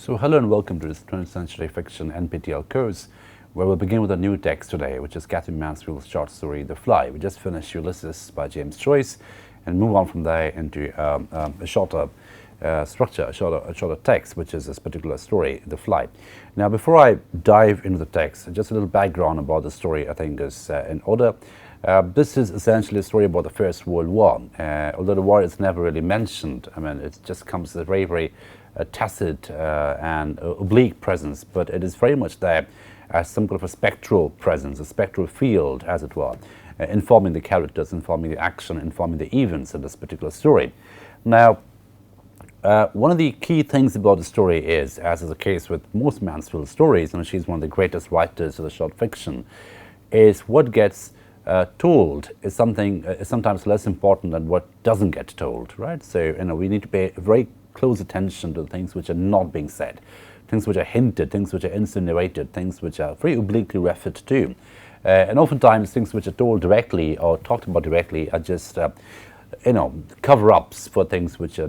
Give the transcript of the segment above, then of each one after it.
So hello and welcome to this 20th Century Fiction NPTEL course, where we'll begin with a new text today, which is Katherine Mansfield's short story, The Fly. We just finished Ulysses by James Joyce and move on from there into a shorter structure, a shorter text, which is this particular story, The Fly. Now, before I dive into the text, just a little background about the story I think is in order. This is essentially a story about the First World War. Although the war is never really mentioned, I mean, it just comes as a very tacit and oblique presence, but it is very much there as some kind of a spectral presence, a spectral field, as it were, informing the characters, informing the action, informing the events in this particular story. Now, one of the key things about the story is, as is the case with most Mansfield stories, and she's one of the greatest writers of the short fiction, is what gets told is something is sometimes less important than what doesn't get told, right? So, we need to pay very close attention to the things which are not being said, things which are hinted, things which are insinuated, things which are very obliquely referred to. And oftentimes things which are told directly or talked about directly are just, cover-ups for things which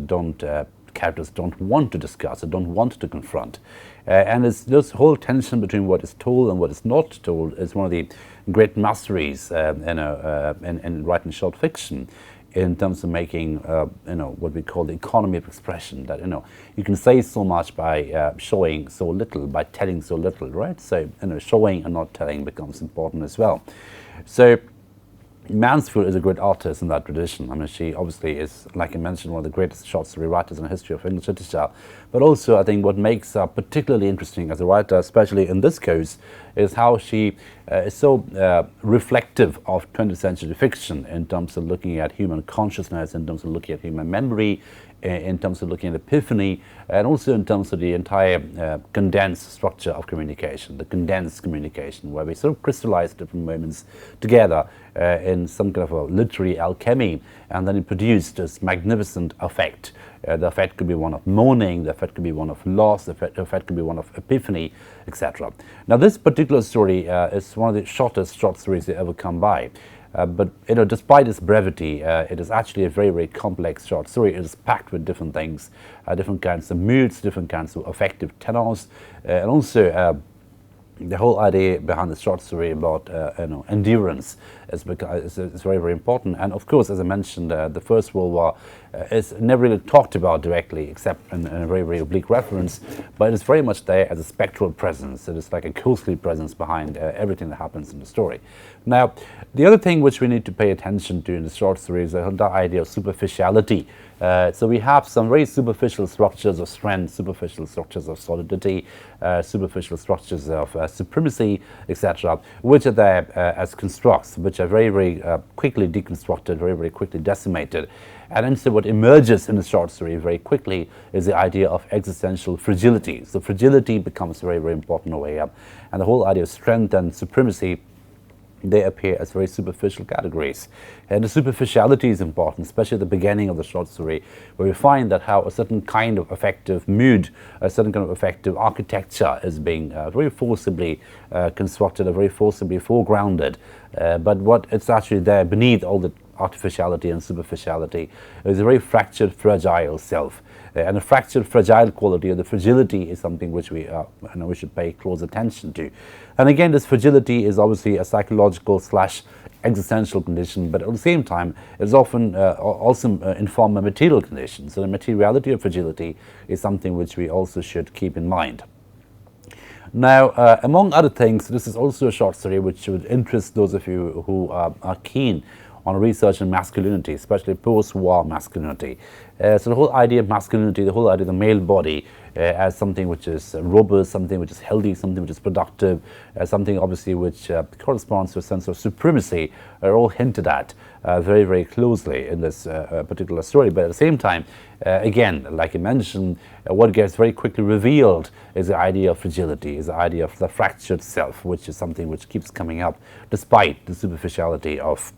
characters don't want to discuss or don't want to confront. And it's this whole tension between what is told and what is not told is one of the great masteries in writing short fiction, in terms of making, what we call the economy of expression, that, you can say so much by showing so little, by telling so little, right? So, showing and not telling becomes important as well. So, Mansfield is a great artist in that tradition. I mean, she obviously is, like I mentioned, one of the greatest short story writers in the history of English literature. But also, I think what makes her particularly interesting as a writer, especially in this case, is how she is so reflective of 20th century fiction in terms of looking at human consciousness, in terms of looking at human memory, in terms of looking at epiphany, and also in terms of the entire condensed structure of communication, the condensed communication, where we sort of crystallize different moments together in some kind of a literary alchemy, and then it produced this magnificent effect. The effect could be one of mourning, the effect could be one of loss, the effect could be one of epiphany, etc. Now, this particular story is one of the shortest short stories they ever come by. But despite its brevity, it is actually a very, very complex short story. It is packed with different things, different kinds of moods, different kinds of affective tenors, and also the whole idea behind the short story about endurance is very, very important. And of course, as I mentioned, the First World War is never really talked about directly, except in a very, very oblique reference, but it is very much there as a spectral presence. It is like a ghostly presence behind everything that happens in the story. Now, the other thing which we need to pay attention to in the short story is the idea of superficiality. So we have some very superficial structures of strength, superficial structures of solidity, superficial structures of supremacy, etc., which are there as constructs, which are very, very quickly deconstructed, very, very quickly decimated. And instead, what emerges in the short story very quickly is the idea of existential fragility. So fragility becomes very, very important in a way, and the whole idea of strength and supremacy, they appear as very superficial categories. And the superficiality is important, especially at the beginning of the short story, where we find that how a certain kind of affective mood, a certain kind of affective architecture is being very forcibly constructed, or very forcibly foregrounded. But what it's actually there beneath all the artificiality and superficiality is a very fractured, fragile self. And the fractured, fragile quality, or the fragility, is something which we should pay close attention to. And again, this fragility is obviously a psychological / existential condition, but at the same time, it's often also inform a material condition. So the materiality of fragility is something which we also should keep in mind. Now, among other things, this is also a short story which should interest those of you who are keen on research in masculinity, especially post-war masculinity. So the whole idea of masculinity, the whole idea of the male body as something which is robust, something which is healthy, something which is productive, something obviously which corresponds to a sense of supremacy, are all hinted at very, very closely in this particular story. But at the same time, again, like I mentioned, what gets very quickly revealed is the idea of fragility, is the idea of the fractured self, which is something which keeps coming up despite the superficiality of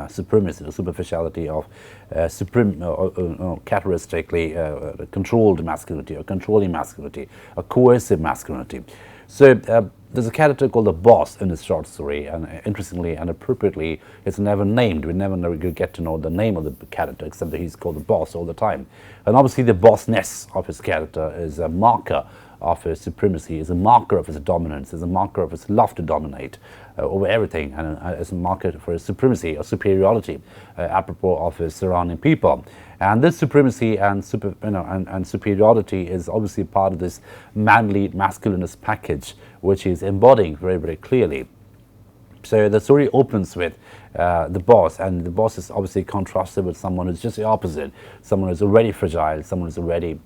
supremacy, the superficiality of characteristically controlled masculinity or controlling masculinity, a coercive masculinity. So there's a character called the boss in this short story, and interestingly and appropriately, it's never named. We never get to know the name of the character, except that he's called the boss all the time. And obviously the bossness of his character is a marker of his supremacy, is a marker of his dominance, is a marker of his love to dominate over everything, and is a marker for his supremacy or superiority apropos of his surrounding people. And this supremacy and superiority is obviously part of this manly masculinist package, which he's embodying very, very clearly. So the story opens with the boss, and the boss is obviously contrasted with someone who's just the opposite, someone who's already fragile, someone who's already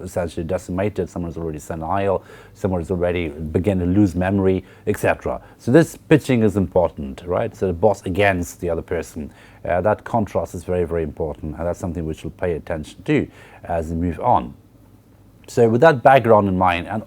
essentially decimated, someone who's already senile, someone who's already begun to lose memory, etc. So this pitching is important, right? So the boss against the other person, that contrast is very, very important, and that's something which we'll pay attention to as we move on. So with that background in mind, and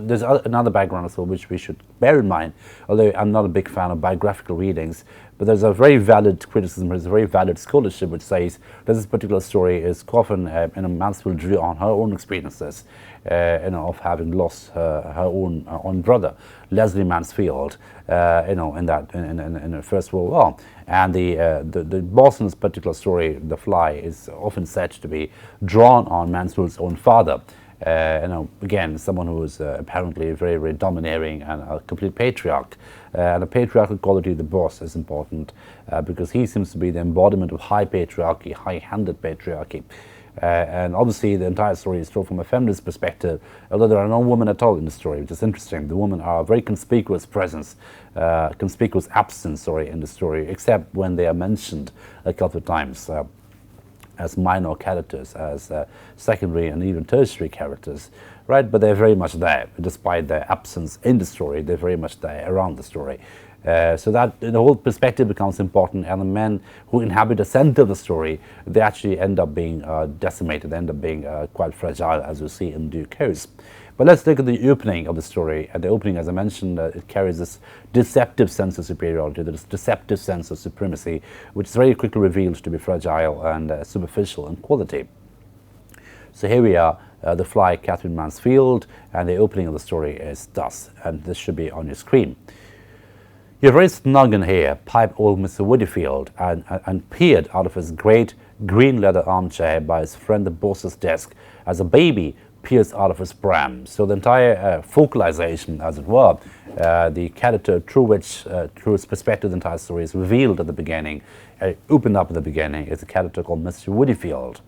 there's another background as well which we should bear in mind, although I'm not a big fan of biographical readings, but there's a very valid criticism, there's a very valid scholarship which says that this particular story is Katherine Mansfield drew on her own experiences of having lost her own brother, Leslie Mansfield, in the First World War. And the boss in this particular story, the fly, is often said to be drawn on Mansfield's own father. Again, someone who is apparently very, very domineering and a complete patriarch. And the patriarchal quality of the boss is important because he seems to be the embodiment of high patriarchy, high-handed patriarchy. And obviously the entire story is told from a feminist perspective, although there are no women at all in the story, which is interesting. The women are a very conspicuous presence, conspicuous absence, in the story, except when they are mentioned a couple of times. As minor characters, as secondary and even tertiary characters, right? But they're very much there, despite their absence in the story. They're very much there around the story. So that the whole perspective becomes important, and the men who inhabit the center of the story, they actually end up being decimated, end up being quite fragile, as we see in due course. But let's look at the opening of the story. At the opening, as I mentioned, it carries this deceptive sense of superiority, this deceptive sense of supremacy, which is very quickly revealed to be fragile and superficial in quality. So here we are, the fly, Katherine Mansfield, and the opening of the story is thus, and this should be on your screen. "You're very snug in here," piped old Mr. Woodyfield, and peered out of his great green leather armchair by his friend the boss's desk as a baby peers out of his pram. So the entire focalization, as it were, the character through his perspective, the entire story is revealed at the beginning, opened up at the beginning, is a character called Mr. Woodyfield.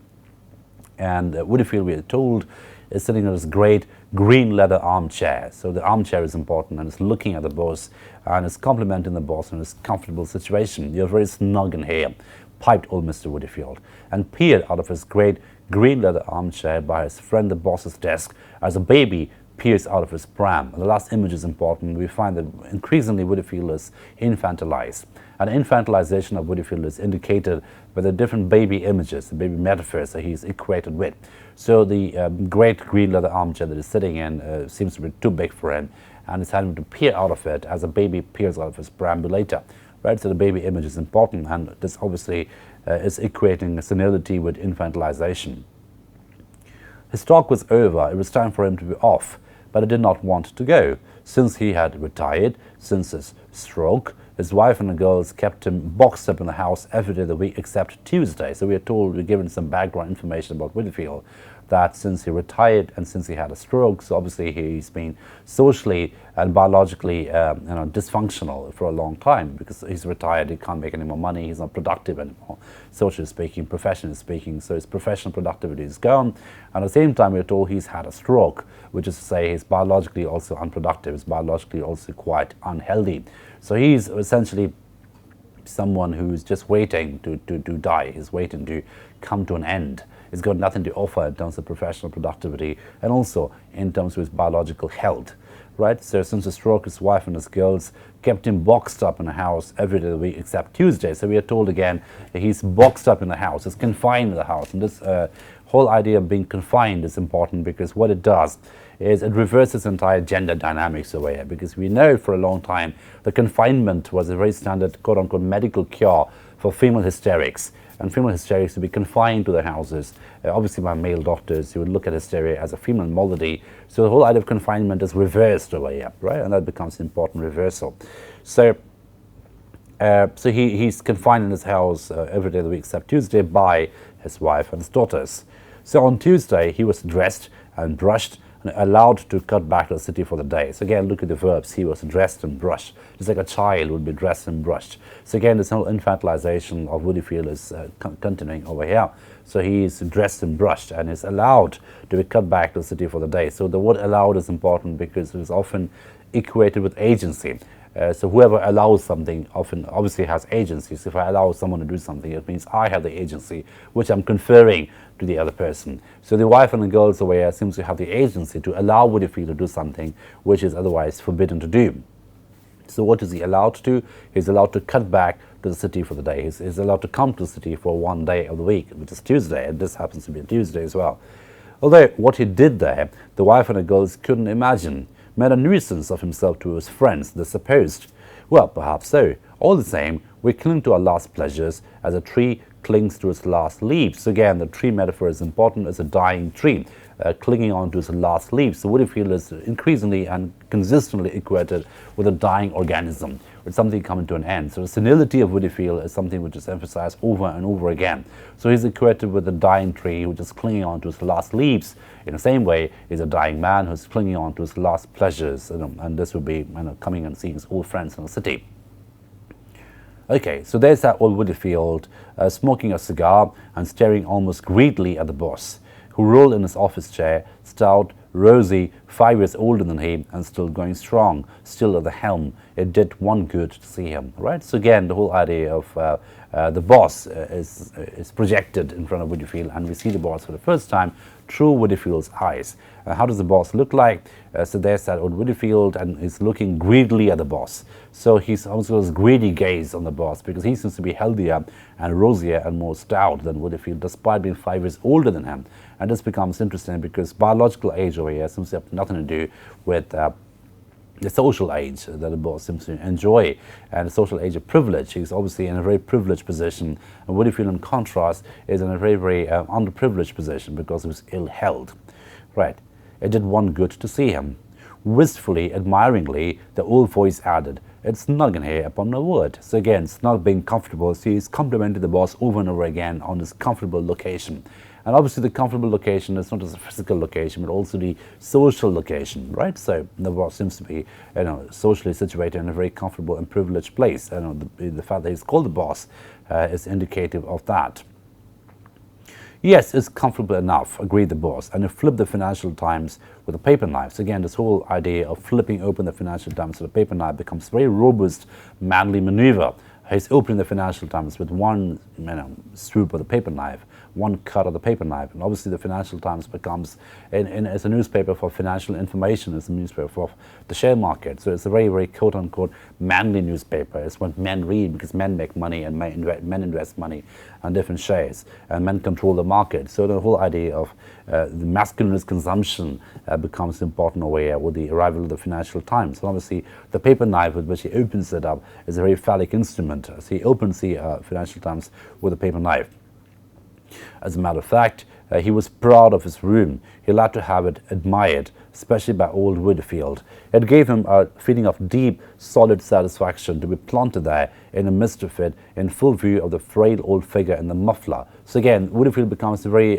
And Woodyfield, we are told, is sitting in this great green leather armchair. So the armchair is important, and it's looking at the boss, and it's complimenting the boss in his comfortable situation. "You're very snug in here," piped old Mr. Woodyfield, and peered out of his great green leather armchair by his friend the boss's desk as a baby peers out of his pram. And the last image is important. We find that increasingly Woodyfield is infantilized. And infantilization of Woodyfield is indicated by the different baby images, the baby metaphors that he's equated with. So the great green leather armchair that he's sitting in seems to be too big for him, and he's having to peer out of it as a baby peers out of his perambulator. Right, so the baby image is important, and this obviously is equating senility with infantilization. His talk was over. It was time for him to be off, but he did not want to go. Since he had retired, since his stroke, his wife and the girls kept him boxed up in the house every day of the week except Tuesday. So we're given some background information about Woodyfield, that since he retired and since he had a stroke, so obviously he's been socially and biologically dysfunctional for a long time, because he's retired, he can't make any more money, he's not productive anymore, socially speaking, professionally speaking, so his professional productivity is gone. And at the same time, we're told he's had a stroke, which is to say he's biologically also unproductive, he's biologically also quite unhealthy. So he's essentially someone who's just waiting to die, he's waiting to come to an end. He's got nothing to offer in terms of professional productivity and also in terms of his biological health, right? So since the stroke, his wife and his girls kept him boxed up in a house every day of the week except Tuesday. So we are told again that he's boxed up in the house, he's confined in the house. And this whole idea of being confined is important, because what it does is it reverses entire gender dynamics away, because we know for a long time the confinement was a very standard quote-unquote medical cure for female hysterics. and female hysterics would be confined to their houses, obviously by male doctors who would look at hysteria as a female malady. So the whole idea of confinement is reversed over here, right? And that becomes an important reversal. So he's confined in his house every day of the week except Tuesday by his wife and his daughters. So on Tuesday, he was dressed and brushed and allowed to cut back to the city for the day. So again, look at the verbs. He was dressed and brushed, just like a child would be dressed and brushed. So again, this whole infantilization of Woodfield is continuing over here. So he's dressed and brushed and is allowed to be cut back to the city for the day. So the word allowed is important because it is often equated with agency. So whoever allows something obviously has agency. So if I allow someone to do something, it means I have the agency, which I'm conferring to the other person. So the wife and the girls over here seems to have the agency to allow Woodfield to do something which is otherwise forbidden to do. So what is he allowed to do? He's allowed to cut back to the city for the day. He's allowed to come to the city for one day of the week, which is Tuesday, and this happens to be a Tuesday as well. Although what he did there, the wife and the girls couldn't imagine. Made a nuisance of himself to his friends, they supposed. Well, perhaps so. All the same, we cling to our last pleasures as a tree clings to its last leaves. So again, the tree metaphor is important as a dying tree, clinging on to its last leaves. So Woodfield is increasingly and consistently equated with a dying organism, with something coming to an end. So the senility of Woodfield is something which is emphasized over and over again. So he's equated with a dying tree which is clinging on to its last leaves. In the same way, he's a dying man who's clinging on to his last pleasures, and this would be coming and seeing his old friends in the city. Okay, so there's that old Woodfield smoking a cigar and staring almost greedily at the boss, who rolled in his office chair, stout, rosy, 5 years older than him, and still going strong, still at the helm. It did one good to see him, right? So again, the whole idea of the boss is projected in front of Woodfield, and we see the boss for the first time through Woodfield's eyes. How does the boss look like? So there's that old Woodfield, and he's looking greedily at the boss. So he's also has greedy gaze on the boss because he seems to be healthier and rosier and more stout than Woodfield, despite being 5 years older than him. And this becomes interesting because biological age over here seems to have nothing to do with the social age that the boss seems to enjoy, and the social age of privilege. He's obviously in a very privileged position, and Woodfield, in contrast, is in a very, very underprivileged position because he was ill-held. Right. It did one good to see him. Wistfully, admiringly, the old voice added, "It's snug in here, upon my word." So again, snug being comfortable. So he's complimented the boss over and over again on this comfortable location. And obviously the comfortable location is not just a physical location, but also the social location, right? So the boss seems to be, socially situated in a very comfortable and privileged place. The fact that he's called the boss is indicative of that. Yes, it's comfortable enough, agreed the boss, and he flipped the Financial Times with a paper knife. So again, this whole idea of flipping open the Financial Times with a paper knife becomes a very robust, manly maneuver. He's opening the Financial Times with one swoop of the paper knife, one cut of the paper knife. And obviously the Financial Times becomes, as a newspaper for financial information, it's a newspaper for the share market. So it's a very, very quote-unquote manly newspaper. It's what men read because men make money and men invest money on different shares, and men control the market. So the whole idea of the masculinist consumption becomes important aware with the arrival of the Financial Times. And obviously the paper knife with which he opens it up is a very phallic instrument. So he opens the Financial Times with a paper knife. As a matter of fact, he was proud of his room. He liked to have it admired, especially by old Woodfield. It gave him a feeling of deep, solid satisfaction to be planted there in the midst of it, in full view of the frail old figure in the muffler. So again, Woodfield becomes a very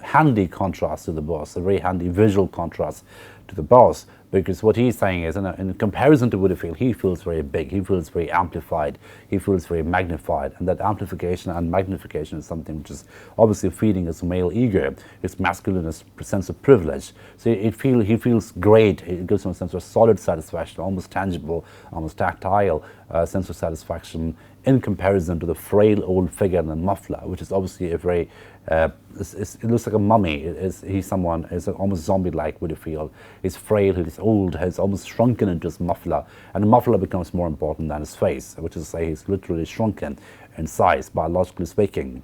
handy contrast to the boss, a very handy visual contrast to the boss, because what he's saying is, in comparison to Woodfield, he feels very big, he feels very amplified, he feels very magnified, and that amplification and magnification is something which is obviously feeding his male ego, his masculine sense of privilege. So he feels great. It gives him a sense of solid satisfaction, almost tangible, almost tactile sense of satisfaction in comparison to the frail old figure in the muffler, which is obviously a very it looks like a mummy. He's almost zombie-like Woodfield. He's frail, he's old, he's almost shrunken into his muffler, and the muffler becomes more important than his face, which is to say he's literally shrunken in size, biologically speaking.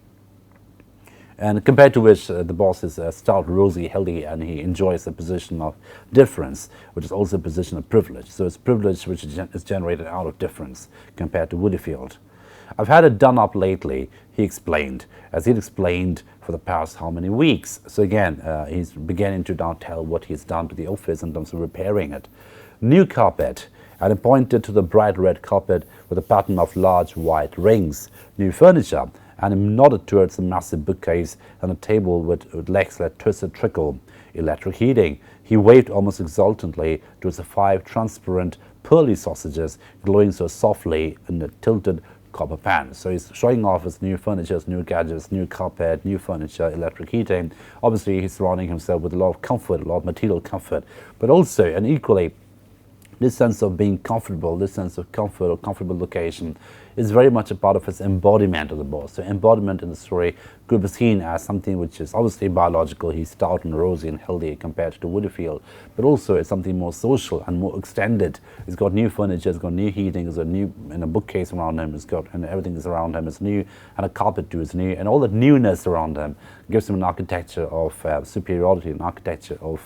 And compared to which the boss is stout, rosy, healthy, and he enjoys a position of difference, which is also a position of privilege. So it's privilege which is generated out of difference compared to Woodfield. I've had it done up lately, he explained, as he'd explained for the past how many weeks. So again, he's beginning to now tell what he's done to the office in terms of repairing it. New carpet, and he pointed to the bright red carpet with a pattern of large white rings. New furniture, and he nodded towards a massive bookcase and a table with legs that twisted trickle. Electric heating. He waved almost exultantly towards the 5 transparent pearly sausages glowing so softly in a tilted copper pan. So he's showing off his new furniture, his new gadgets, new carpet, new furniture, electric heating. Obviously, he's surrounding himself with a lot of comfort, a lot of material comfort, but also, and equally, this sense of being comfortable, this sense of comfort or comfortable location is very much a part of his embodiment of the boss. So embodiment in the story could be seen as something which is obviously biological. He's stout and rosy and healthy compared to Woodyfield, but also it's something more social and more extended. He's got new furniture, he's got new heating, he's got new a bookcase around him, he's got, and everything is around him is new, and a carpet too is new, and all that newness around him gives him an architecture of superiority, an architecture of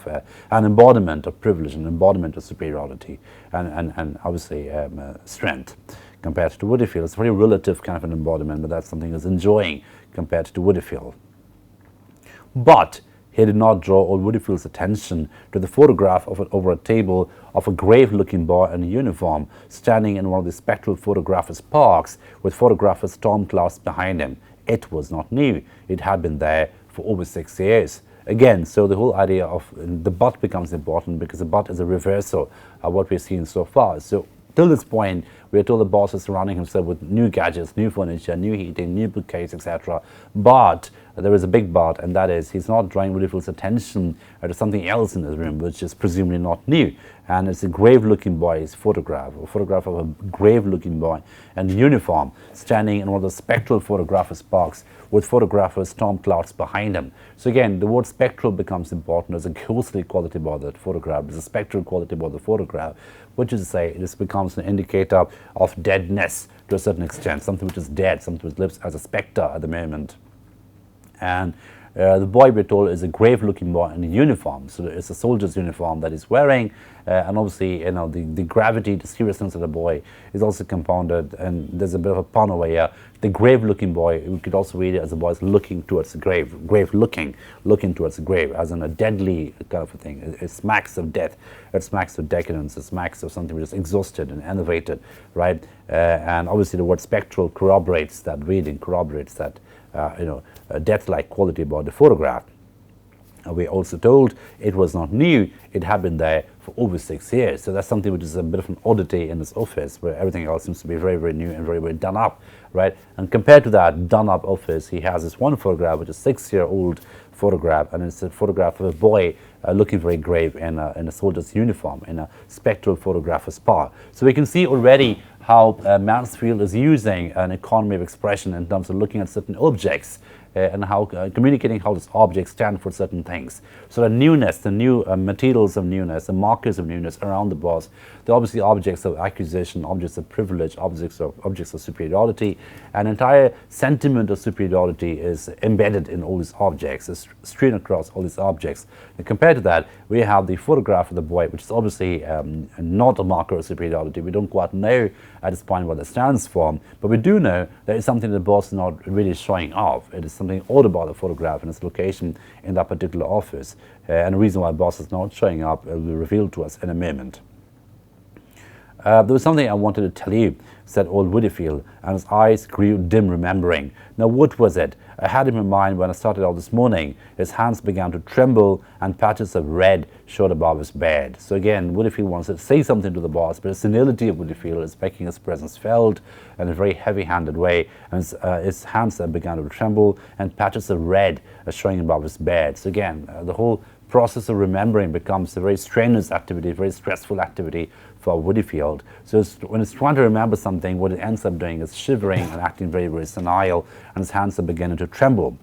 an embodiment of privilege, an embodiment of superiority, and obviously strength. Compared to Woodyfield, it's a very relative kind of an embodiment, but that's something he's enjoying compared to Woodyfield. But he did not draw all Woodyfield's attention to the photograph of it over a table of a grave-looking boy in a uniform standing in one of the spectral photographers' parks with photographer's storm clouds behind him. It was not new. It had been there for over 6 years. Again, so the whole idea of the but becomes important because the but is a reversal of what we've seen so far. So till this point, we are told the boss is surrounding himself with new gadgets, new furniture, new heating, new bookcase, etc. But there is a big but, and that is he's not drawing Woodyfield's attention to something else in his room, which is presumably not new. And it's a grave-looking boy's photograph, a photograph of a grave-looking boy in uniform, standing in one of the spectral photographer's box with photographer's storm clouds behind him. So again, the word spectral becomes important. There's a ghostly quality about that photograph. There's a spectral quality about the photograph, which is to say this becomes an indicator of deadness to a certain extent, something which is dead, something which lives as a spectre at the moment. And the boy, we're told, is a grave-looking boy in a uniform. So it's a soldier's uniform that he's wearing, and obviously, you know, the gravity, the seriousness of the boy is also compounded. And there's a bit of a pun over here. The grave-looking boy, we could also read it as the boy is looking towards the grave, looking towards the grave, as in a deadly kind of a thing. It smacks of death, it smacks of decadence, it smacks of something which is exhausted and enervated, right? And obviously, the word spectral corroborates that reading, corroborates that. Death-like quality about the photograph. We're also told it was not new, it had been there for over 6 years. So that's something which is a bit of an oddity in this office, where everything else seems to be very, very new and very, very done up, right? And compared to that done up office, he has this one photograph, which is a 6-year-old photograph, and it's a photograph of a boy looking very grave in a soldier's uniform, in a spectral photographer's park. So we can see already how Mansfield is using an economy of expression in terms of looking at certain objects and how communicating how these objects stand for certain things. So the newness, the new materials of newness, the markers of newness around the boss, they're obviously objects of accusation, objects of privilege, objects of superiority. An entire sentiment of superiority is embedded in all these objects, it's strewn across all these objects. And compared to that, we have the photograph of the boy, which is obviously not a marker of superiority. We don't quite know at this point what that stands for, but we do know there is something the boss is not really showing off. It is something odd about the photograph and its location in that particular office. And the reason why the boss is not showing up will be revealed to us in a moment. There was something I wanted to tell you, said old Woodyfield, and his eyes grew dim remembering. Now what was it? I had him in mind when I started out this morning. His hands began to tremble and patches of red showed above his bed. So again, Woodyfield wants to say something to the boss, but the senility of Woodyfield is making his presence felt in a very heavy-handed way, and his hands began to tremble and patches of red are showing above his bed. So again, the whole process of remembering becomes a very strenuous activity, a very stressful activity for Woodyfield. So when it's trying to remember something, what it ends up doing is shivering and acting very, very senile, and his hands are beginning to tremble.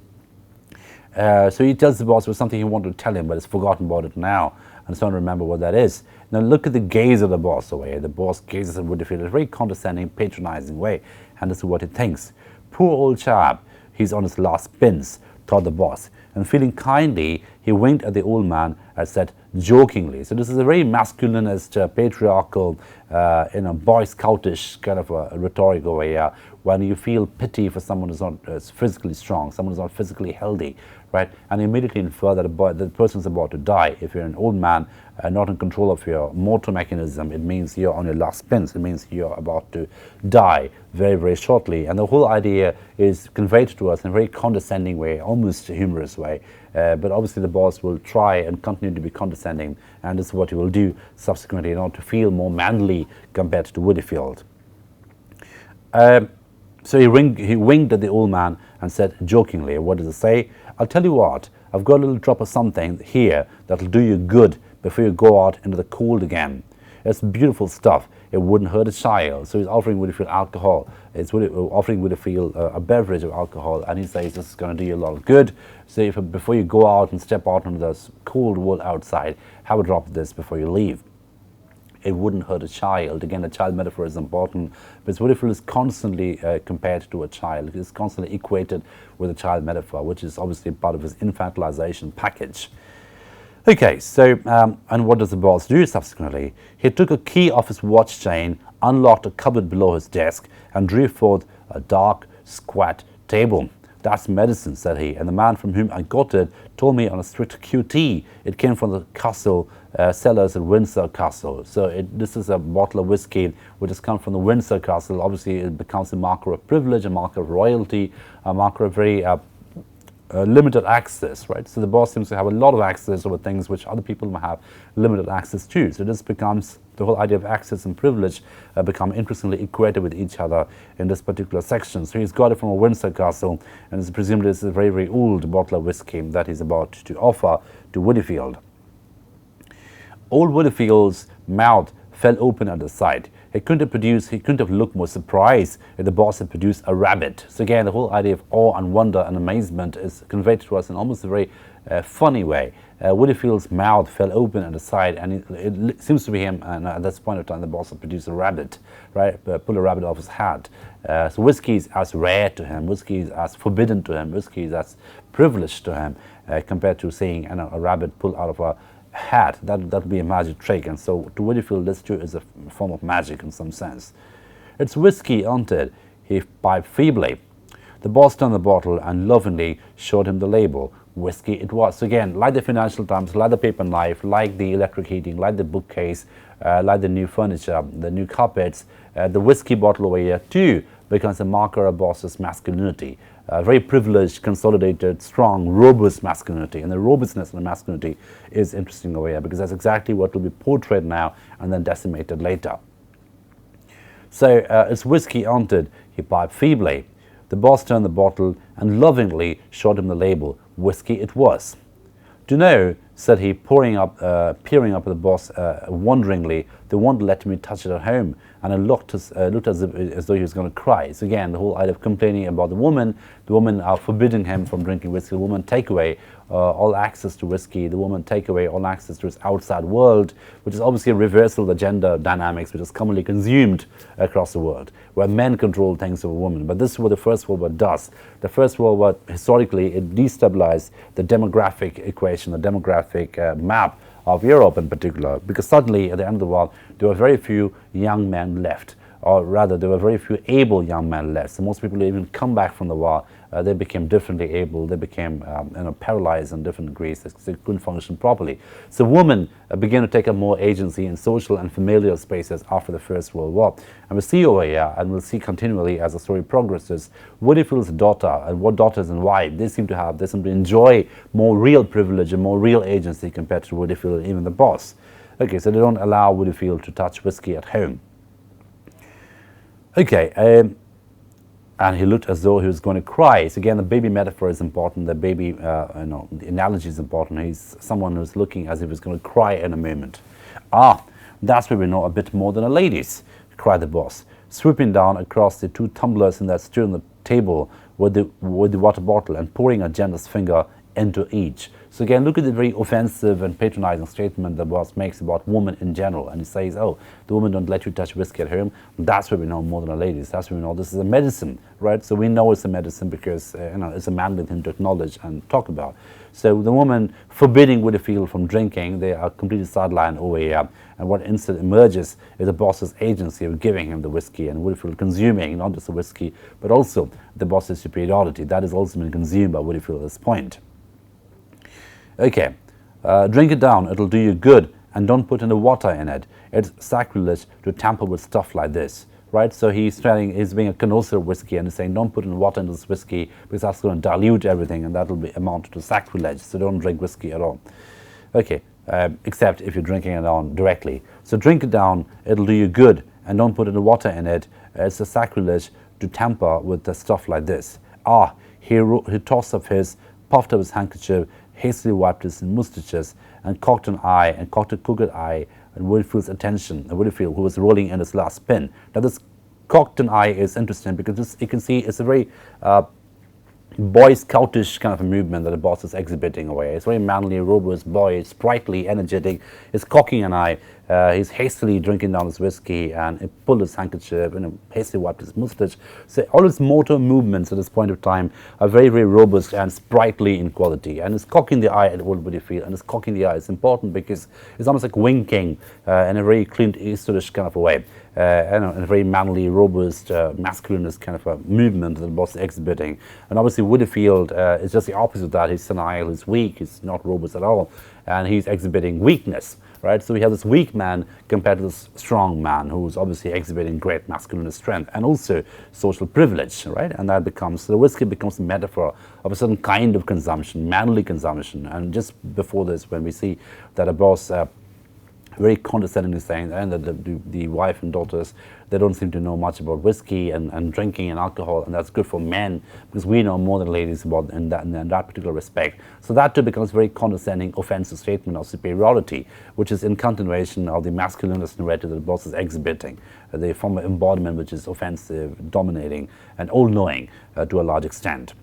So he tells the boss it was something he wanted to tell him, but he's forgotten about it now, and he's trying to remember what that is. Now look at the gaze of the boss away. The boss gazes at Woodyfield in a very condescending, patronizing way, and this is what he thinks. Poor old chap, he's on his last pins, thought the boss. And feeling kindly, He winked at the old man and said jokingly. So this is a very masculinist, patriarchal, Boy Scoutish kind of a rhetoric over here. When you feel pity for someone who's not physically strong, someone who's not physically healthy, right? And you immediately infer that the person's about to die. If you're an old man, not in control of your motor mechanism, it means you're on your last spins. It means you're about to die very, very shortly. And the whole idea is conveyed to us in a very condescending way, almost a humorous way. But obviously the boss will try and continue to be condescending, and this is what he will do subsequently in order to feel more manly compared to Woodfield. So he winked at the old man and said jokingly, what does it say? I'll tell you what, I've got a little drop of something here that'll do you good before you go out into the cold again. It's beautiful stuff. It wouldn't hurt a child. So he's offering Woodfield alcohol. It's offering Woodfield a beverage of alcohol, and he says this is going to do you a lot of good. So before you go out and step out into this cold world outside, have a drop of this before you leave. It wouldn't hurt a child. Again, the child metaphor is important, because Woodfield is constantly compared to a child. It is constantly equated with a child metaphor, which is obviously part of his infantilization package. Okay, so, and what does the boss do subsequently? He took a key off his watch chain, unlocked a cupboard below his desk, and drew forth a dark, squat table. That's medicine, said he, and the man from whom I got it told me on a strict QT. It came from the castle cellars at Windsor Castle. So this is a bottle of whiskey which has come from the Windsor Castle. Obviously, it becomes a marker of privilege, a marker of royalty, a marker of very limited access, right? So the boss seems to have a lot of access over things which other people might have limited access to. So this becomes, the whole idea of access and privilege become interestingly equated with each other in this particular section. So he's got it from a Windsor Castle, and it's presumably this is a very, very old bottle of whiskey that he's about to offer to Woodfield. Old Woodfield's mouth fell open at the sight. He couldn't have looked more surprised if the boss had produced a rabbit. So again, the whole idea of awe and wonder and amazement is conveyed to us in almost a very funny way. Woodfield's mouth fell open at the side, and it seems to be him, and at this point of time the boss had produced a rabbit, right? Pull a rabbit off his hat. So whiskey is as rare to him, whiskey is as forbidden to him, whiskey is as privileged to him compared to seeing a rabbit pull out of a hat. That would be a magic trick, and so to Woodfield this too is a form of magic in some sense. It's whiskey, aren't it? He piped feebly. The boss turned the bottle and lovingly showed him the label. Whiskey it was. So again, like the Financial Times, like the paper knife, like the electric heating, like the bookcase, like the new furniture, the new carpets, the whiskey bottle over here too becomes a marker of boss's masculinity. Very privileged, consolidated, strong, robust masculinity. And the robustness of the masculinity is interesting over here, because that's exactly what will be portrayed now and then decimated later. So it's whiskey, aren't it? He piped feebly. The boss turned the bottle and lovingly showed him the label. Whiskey it was. Do you know, said he, peering up at the boss wonderingly, they won't let me touch it at home. And it looked as though he was going to cry. So again, the whole idea of complaining about the woman are forbidding him from drinking whiskey. The woman take away all access to whiskey. The woman take away all access to his outside world, which is obviously a reversal of the gender dynamics which is commonly consumed across the world, where men control things over women. But this is what the First World War does. The First World War, historically, it destabilized the demographic equation, the demographic map of Europe in particular, because suddenly at the end of the war there were very few young men left, or rather there were very few able young men left. So most people who even come back from the war, they became differently able, they became paralyzed in different degrees, they couldn't function properly. So women began to take up more agency in social and familial spaces after the First World War. And we'll see over here, and we'll see continually as the story progresses, Woodfield's daughter, and what daughters and why, they seem to enjoy more real privilege and more real agency compared to Woodfield and even the boss. Okay, so they don't allow Woodfield to touch whiskey at home. Okay, and he looked as though he was going to cry. So again, the baby metaphor is important. The baby, the analogy is important. He's someone who's looking as if he's going to cry in a moment. Ah, that's where we know a bit more than a lady's, cried the boss, swooping down across the two tumblers that stood on the table with the water bottle and pouring a generous finger into each. So again, look at the very offensive and patronizing statement the boss makes about women in general. And he says, oh, the women don't let you touch whiskey at home. That's where we know more than our ladies. That's where we know this is a medicine, right? So we know it's a medicine because it's a manly thing to acknowledge and talk about. So the woman forbidding Woodfield from drinking, they are completely sidelined over here. And what instead emerges is the boss's agency of giving him the whiskey and Woodfield consuming not just the whiskey, but also the boss's superiority. That is also been consumed by Woodfield at this point. Okay, drink it down, it'll do you good, and don't put any water in it. It's sacrilege to tamper with stuff like this, right? So he's being a connoisseur of whiskey and he's saying don't put any water into this whiskey because that's going to dilute everything and that'll amount to sacrilege, so don't drink whiskey at all. Okay, except if you're drinking it down directly. So drink it down, it'll do you good, and don't put any water in it. It's a sacrilege to tamper with the stuff like this. He tossed up puffed up his handkerchief, hastily wiped his moustaches, and cocked an eye, and cocked a crooked eye at Woodfield's attention, Woodfield, who was rolling in his last spin. Now this cocked an eye is interesting because you can see it's a very Boy Scoutish kind of a movement that the boss is exhibiting away. It's very manly, robust, boy, sprightly, energetic. He's cocking an eye. He's hastily drinking down his whiskey and he pulled his handkerchief and hastily wiped his mustache. So all his motor movements at this point of time are very, very robust and sprightly in quality. And he's cocking the eye at Old Woodfield. And his cocking the eye is important because it's almost like winking in a very Clint Eastwoodish kind of a way. In a very manly, robust, masculinist kind of a movement that the boss is exhibiting. And obviously Woodfield is just the opposite of that. He's senile, he's weak, he's not robust at all, and he's exhibiting weakness, right? So we have this weak man compared to this strong man who's obviously exhibiting great masculine strength and also social privilege, right? And that becomes, the whiskey becomes a metaphor of a certain kind of consumption, manly consumption. And just before this, when we see that a boss very condescendingly saying that the wife and daughters, they don't seem to know much about whiskey and drinking and alcohol, and that's good for men because we know more than ladies about in that particular respect. So that too becomes a very condescending, offensive statement of superiority, which is in continuation of the masculinist narrative that the boss is exhibiting, the form of embodiment which is offensive, dominating, and all-knowing to a large extent.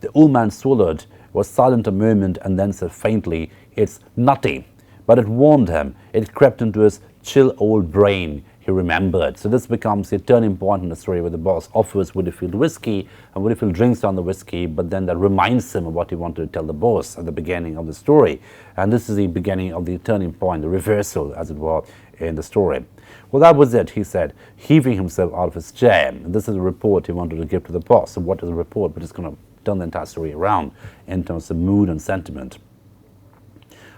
The old man swallowed, was silent a moment, and then said faintly, "It's nutty." But it warmed him. It crept into his chill old brain. He remembered. So this becomes a turning point in the story where the boss offers Woodfield whiskey, and Woodfield drinks down the whiskey, but then that reminds him of what he wanted to tell the boss at the beginning of the story. And this is the beginning of the turning point, the reversal, as it were, in the story. Well, that was it, he said, heaving himself out of his chair. And this is a report he wanted to give to the boss. So what is a report? But it's going to turn the entire story around in terms of mood and sentiment.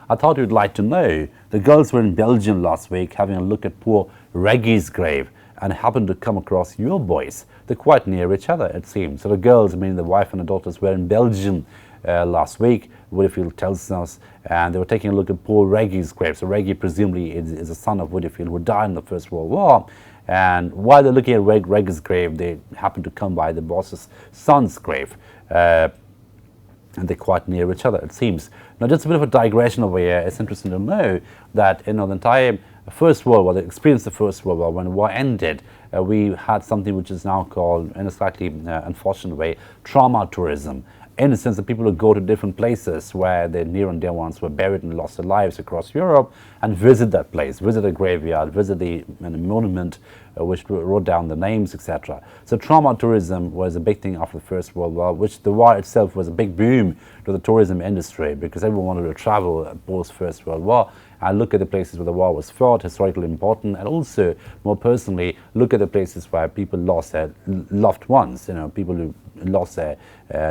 I thought you'd like to know, the girls were in Belgium last week having a look at poor Reggie's grave and happened to come across your boys. They're quite near each other, it seems. So the girls, meaning the wife and the daughters, were in Belgium last week, Woodfield tells us, and they were taking a look at poor Reggie's grave. So Reggie presumably is a son of Woodfield who died in the First World War. And while they're looking at Reggie's grave, they happen to come by the boss's son's grave. And they're quite near each other, it seems. Now, just a bit of a digression over here. It's interesting to know that the entire First World War, the experience of the First World War, when the war ended, we had something which is now called, in a slightly unfortunate way, trauma tourism. In the sense that people would go to different places where their near and dear ones were buried and lost their lives across Europe and visit that place, visit a graveyard, visit the monument which wrote down the names, etc. So trauma tourism was a big thing after the First World War, which the war itself was a big boom to the tourism industry because everyone wanted to travel post-First World War and look at the places where the war was fought, historically important, and also, more personally, look at the places where people lost their loved ones. You know, people who lost their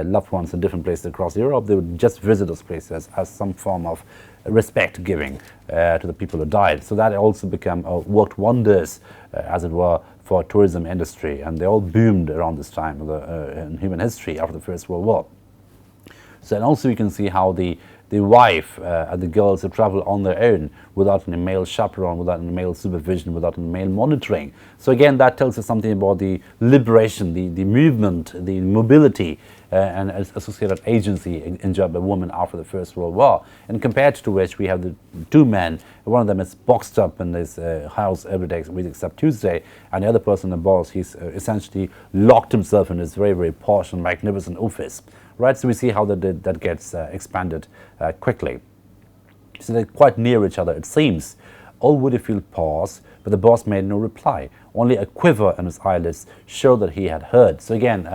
loved ones in different places across Europe, they would just visit those places as some form of respect giving to the people who died. So that also worked wonders, as it were, for tourism industry, and they all boomed around this time in human history after the First World War. So, and also you can see how the wife and the girls have traveled on their own without any male chaperone, without any male supervision, without any male monitoring. So again, that tells us something about the liberation, the movement, the mobility and associated agency enjoyed by women after the First World War. And compared to which we have the two men, one of them is boxed up in his house every day except Tuesday, and the other person, the boss, he's essentially locked himself in his very, very posh and magnificent office. right? So we see how that gets expanded quickly. So they're quite near each other, it seems. Old Woodfield paused, but the boss made no reply. Only a quiver in his eyelids showed that he had heard. So again,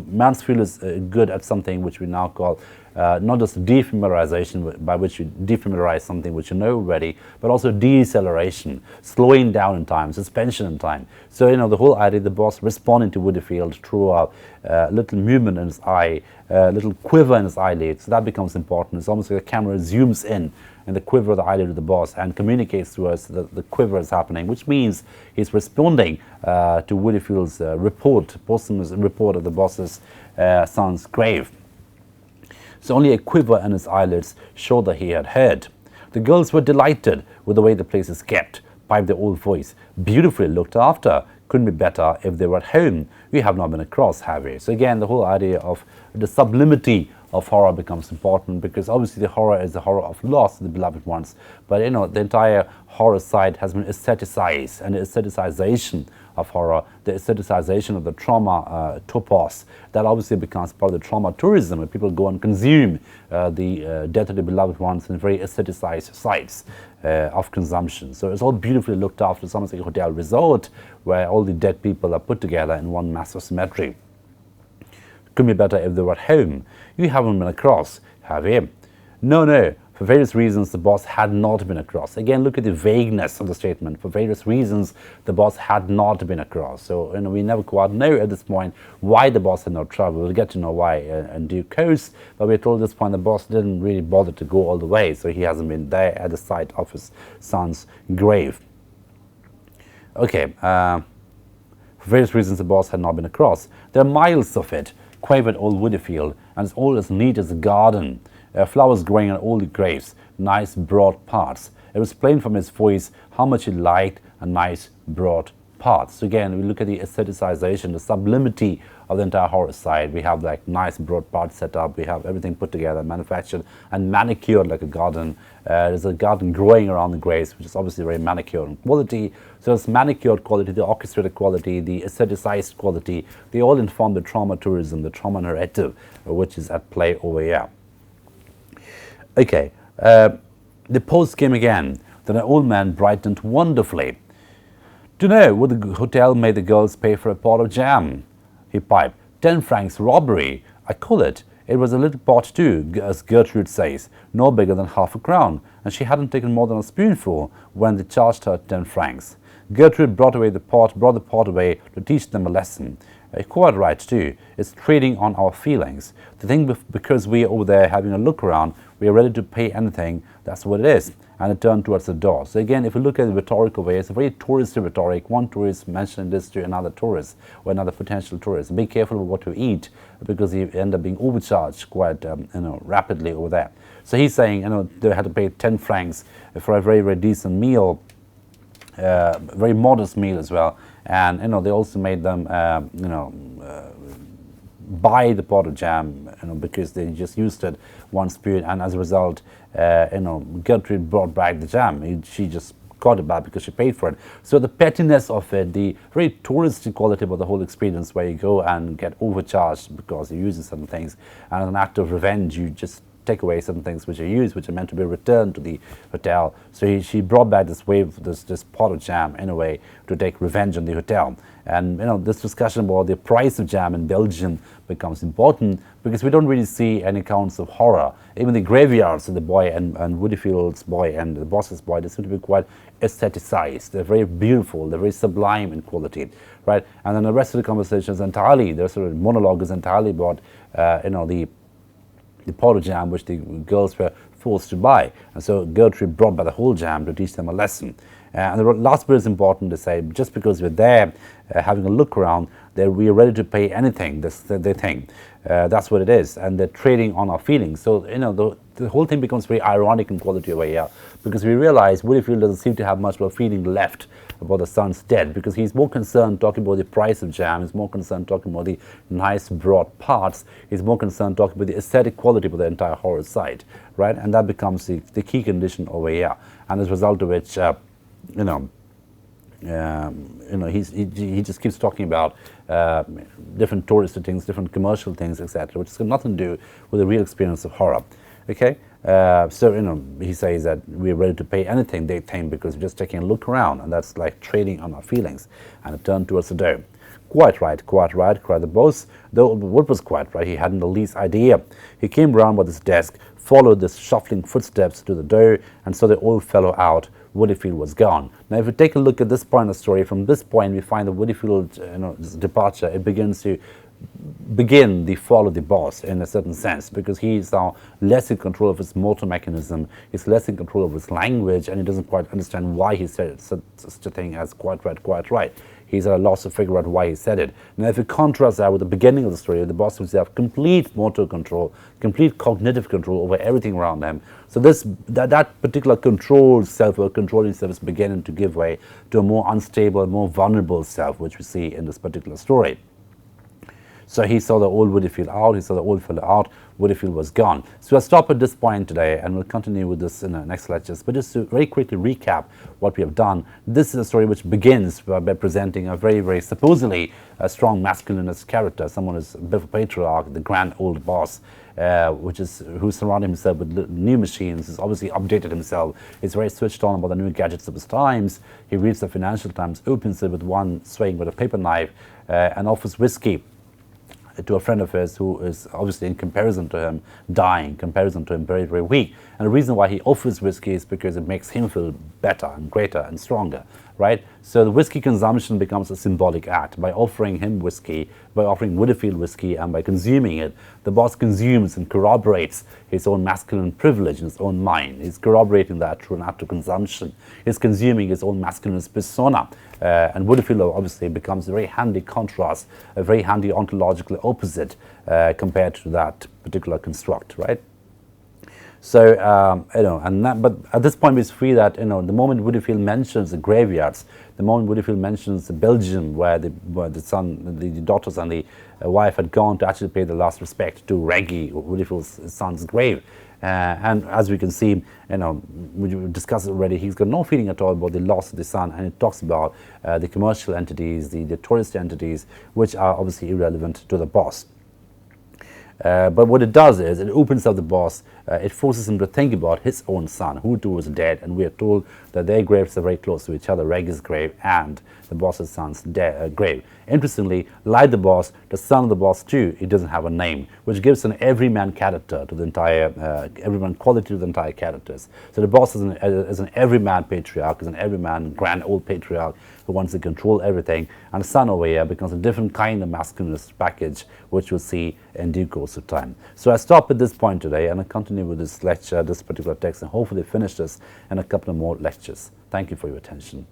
Mansfield is good at something which we now call not just defamiliarization, by which you defamiliarize something which you know already, but also deceleration, slowing down in time, suspension in time. So, the whole idea, the boss responding to Woodfield through a little movement in his eye, a little quiver in his eyelid. So that becomes important. It's almost like the camera zooms in and the quiver of the eyelid of the boss and communicates to us that the quiver is happening, which means he's responding to Woodfield's report, posthumous report of the boss's son's grave. So only a quiver in his eyelids showed that he had heard. The girls were delighted with the way the place is kept, piped the old voice. Beautifully looked after. Couldn't be better if they were at home. We have not been across, have we? So again, the whole idea of the sublimity of horror becomes important, because obviously the horror is the horror of loss of the beloved ones. But the entire horror side has been aestheticized, and the aestheticization of horror, the aestheticization of the trauma topos, that obviously becomes part of the trauma tourism, where people go and consume the death of the beloved ones in very aestheticized sites of consumption. So it's all beautifully looked after. It's almost like a hotel resort where all the dead people are put together in one massive cemetery. Couldn't be better if they were at home. You haven't been across, have you? No. For various reasons, the boss had not been across. Again, look at the vagueness of the statement. For various reasons, the boss had not been across. So, we never quite know at this point why the boss had not traveled. We'll get to know why in due course, but we're told at this point the boss didn't really bother to go all the way, so he hasn't been there at the site of his son's grave. Okay, for various reasons, the boss had not been across. There are miles of it, quavered old Woodfield, and it's all as neat as a garden. Flowers growing on all the graves, nice broad paths. It was plain from his voice how much he liked a nice broad path. So again, we look at the aestheticization, the sublimity of the entire horror side. We have like nice broad paths set up. We have everything put together, manufactured and manicured like a garden. There's a garden growing around the graves, which is obviously very manicured in quality. So it's manicured quality, the orchestrated quality, the aestheticized quality. They all inform the trauma tourism, the trauma narrative, which is at play over here. Okay, the post came again. Then an old man brightened wonderfully. Do you know what the hotel made the girls pay for a pot of jam? He piped. 10 francs robbery, I call it. It was a little pot too, as Gertrude says, no bigger than half a crown, and she hadn't taken more than a spoonful when they charged her 10 francs. Gertrude brought the pot away to teach them a lesson. Quite right too. It's trading on our feelings. The thing, because we are over there having a look around, we are ready to pay anything. That's what it is. And it turned towards the door. So again, if you look at the rhetorical way, it's a very touristy rhetoric. One tourist mentioned this to another tourist or another potential tourist. Be careful of what you eat, because you end up being overcharged quite rapidly over there. So he's saying they had to pay 10 francs for a very, very decent meal, very modest meal as well. And they also made them buy the pot of jam, because they just used it one spoon, and as a result, Gertrude brought back the jam. She just got it back because she paid for it. So the pettiness of it, the very touristy quality of the whole experience, where you go and get overcharged because you're using certain things, and as an act of revenge, you just take away certain things which are used, which are meant to be returned to the hotel. So she brought back this pot of jam in a way to take revenge on the hotel. And this discussion about the price of jam in Belgium becomes important, because we don't really see any accounts of horror. Even the graveyards of the boy and Woodfield's boy and the boss's boy, they seem to be quite aestheticized. They're very beautiful. They're very sublime in quality, right? And then the rest of the conversation is entirely, their sort of monologue is entirely about the pot of jam which the girls were forced to buy. And so Gertrude brought back the whole jam to teach them a lesson. And the last bit is important to say, just because we're there having a look around, that we are ready to pay anything, they think. That's what it is. And they're trading on our feelings. So, the whole thing becomes very ironic in quality over here, because we realize Woodfield doesn't seem to have much of a feeling left about the son's death, because he's more concerned talking about the price of jam, he's more concerned talking about the nice broad parts, he's more concerned talking about the aesthetic quality of the entire horror site, right? And that becomes the key condition over here. And as a result of which, he just keeps talking about different touristy things, different commercial things, etc., which has got nothing to do with the real experience of horror. Okay, so he says that we're ready to pay anything they think because we're just taking a look around, and that's like trading on our feelings. And it turned towards the door. Quite right, cried the boss. Though what was quite right, he hadn't the least idea. He came round by his desk, followed the shuffling footsteps to the door, and saw the old fellow out. Woodyfield was gone. Now, if we take a look at this point of the story, from this point we find the Woodyfield's departure. It begins to begin the fall of the boss in a certain sense, because he is now less in control of his motor mechanism, he's less in control of his language, and he doesn't quite understand why he said such a thing as quite right. He's at a loss to figure out why he said it. Now, if you contrast that with the beginning of the story, the boss seems to have complete motor control, complete cognitive control over everything around him. So that particular controlled self, or controlling self, is beginning to give way to a more unstable, more vulnerable self, which we see in this particular story. So he saw the old Woodyfield out, he saw the old fellow out, Woodyfield was gone. So we'll stop at this point today, and we'll continue with this in the next lectures. But just to very quickly recap what we have done, this is a story which begins by presenting a very, very supposedly strong masculinist character, someone who's a bit of a patriarch, the grand old boss, who surrounded himself with new machines, has obviously updated himself, is very switched on about the new gadgets of his times. He reads the Financial Times, opens it with one swing with a paper knife, and offers whiskey to a friend of his who is obviously, in comparison to him, dying, comparison to him, very, very weak. And the reason why he offers whiskey is because it makes him feel better and greater and stronger, right? So the whiskey consumption becomes a symbolic act. By offering him whiskey, by offering Woodyfield whiskey, and by consuming it, the boss consumes and corroborates his own masculine privilege in his own mind. He's corroborating that through an act of consumption. He's consuming his own masculinist persona. And Woodyfield obviously becomes a very handy contrast, a very handy ontological opposite compared to that particular construct, right? So, but at this point we see that, the moment Woodyfield mentions the graveyards, the moment Woodyfield mentions Belgium, where the daughters and the wife had gone to actually pay the last respect to Reggie, Woodyfield's son's grave. And as we can see, we discussed it already, he's got no feeling at all about the loss of the son, and it talks about the commercial entities, the tourist entities, which are obviously irrelevant to the boss. But what it does is, it opens up the boss, it forces him to think about his own son, who too was dead, and we are told that their graves are very close to each other, Reggie's grave and the boss's son's grave. Interestingly, like the boss, the son of the boss too, he doesn't have a name, which gives an everyman character to the entire, everyman quality to the entire characters. So the boss is an everyman patriarch, is an everyman grand old patriarch who wants to control everything, and the son over here becomes a different kind of masculinist package, which we'll see in due course of time. So I stop at this point today, and I continue with this lecture, this particular text, and hopefully finish this in a couple of more lectures. Thank you for your attention.